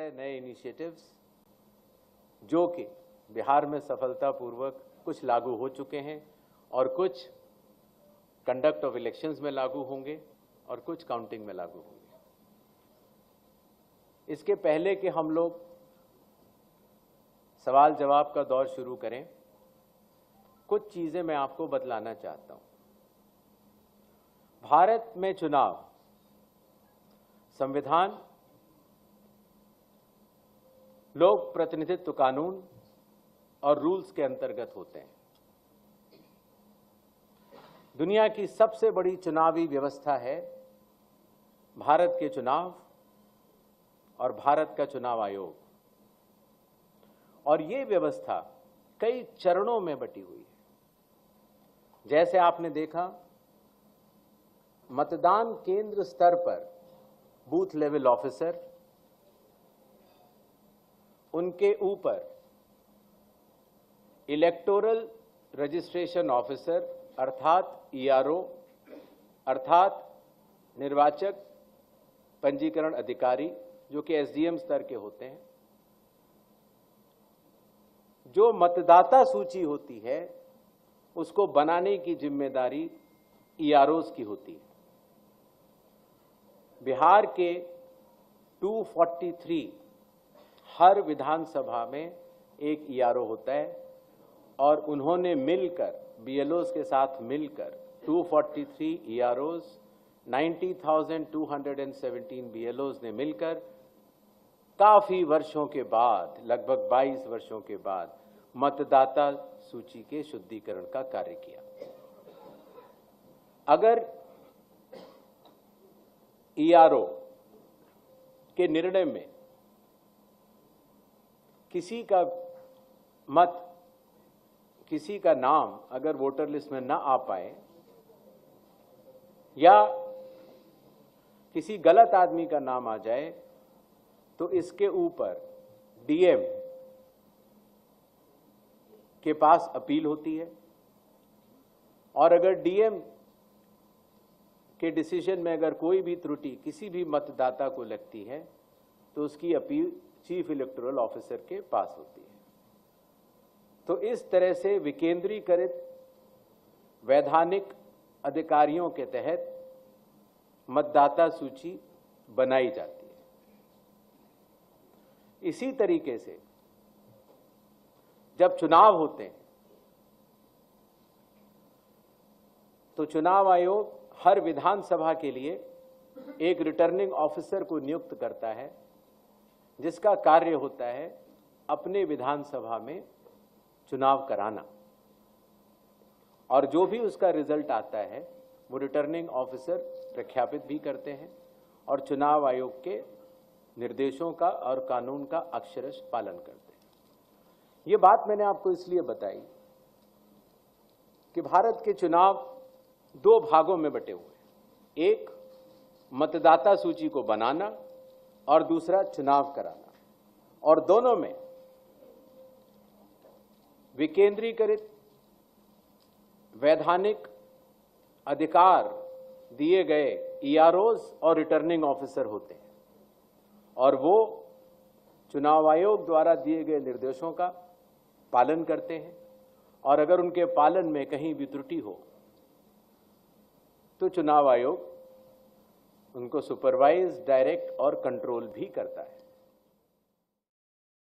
तरह नए इनिशिएटिव्स जो कि बिहार में सफलतापूर्वक कुछ लागू हो चुके हैं और कुछ कंडक्ट ऑफ इलेक्शंस में लागू होंगे और कुछ काउंटिंग में लागू होंगे। इसके पहले कि हम लोग सवाल जवाब का दौर शुरू करें, कुछ चीजें मैं आपको बतलाना चाहता हूं। भारत में चुनाव संविधान, लोक प्रतिनिधित्व कानून और रूल्स के अंतर्गत होते हैं। दुनिया की सबसे बड़ी चुनावी व्यवस्था है भारत के चुनाव और भारत का चुनाव आयोग, और ये व्यवस्था कई चरणों में बटी हुई है। जैसे आपने देखा, मतदान केंद्र स्तर पर बूथ लेवल ऑफिसर, उनके ऊपर इलेक्टोरल रजिस्ट्रेशन ऑफिसर अर्थात ईआरओ अर्थात निर्वाचक पंजीकरण अधिकारी, जो कि एसडीएम स्तर के होते हैं। जो मतदाता सूची होती है उसको बनाने की जिम्मेदारी ईआरओस की होती है। बिहार के 243 हर विधानसभा में एक ईआरओ होता है और उन्होंने मिलकर बीएलओस के साथ मिलकर 243 ईआरओस, 90,217 बीएलओस ने मिलकर काफी वर्षों के बाद, लगभग 22 वर्षों के बाद मतदाता सूची के शुद्धिकरण का कार्य किया। अगर ईआरओ के निर्णय में किसी का मत, किसी का नाम अगर वोटर लिस्ट में ना आ पाए या किसी गलत आदमी का नाम आ जाए, तो इसके ऊपर डीएम के पास अपील होती है, और अगर डीएम के डिसीजन में अगर कोई भी त्रुटि किसी भी मतदाता को लगती है तो उसकी अपील चीफ इलेक्टोरल ऑफिसर के पास होती है। तो इस तरह से विकेंद्रीकृत वैधानिक अधिकारियों के तहत मतदाता सूची बनाई जाती है। इसी तरीके से जब चुनाव होते हैं तो चुनाव आयोग हर विधानसभा के लिए एक रिटर्निंग ऑफिसर को नियुक्त करता है, जिसका कार्य होता है अपने विधानसभा में चुनाव कराना, और जो भी उसका रिजल्ट आता है वो रिटर्निंग ऑफिसर प्रख्यापित भी करते हैं और चुनाव आयोग के निर्देशों का और कानून का अक्षरश पालन करते हैं। ये बात मैंने आपको इसलिए बताई कि भारत के चुनाव दो भागों में बटे हुए हैं, एक मतदाता सूची को बनाना और दूसरा चुनाव कराना, और दोनों में विकेंद्रीकृत वैधानिक अधिकार दिए गए ईआरओस और रिटर्निंग ऑफिसर होते हैं, और वो चुनाव आयोग द्वारा दिए गए निर्देशों का पालन करते हैं, और अगर उनके पालन में कहीं भी त्रुटि हो तो चुनाव आयोग उनको सुपरवाइज, डायरेक्ट और कंट्रोल भी करता है।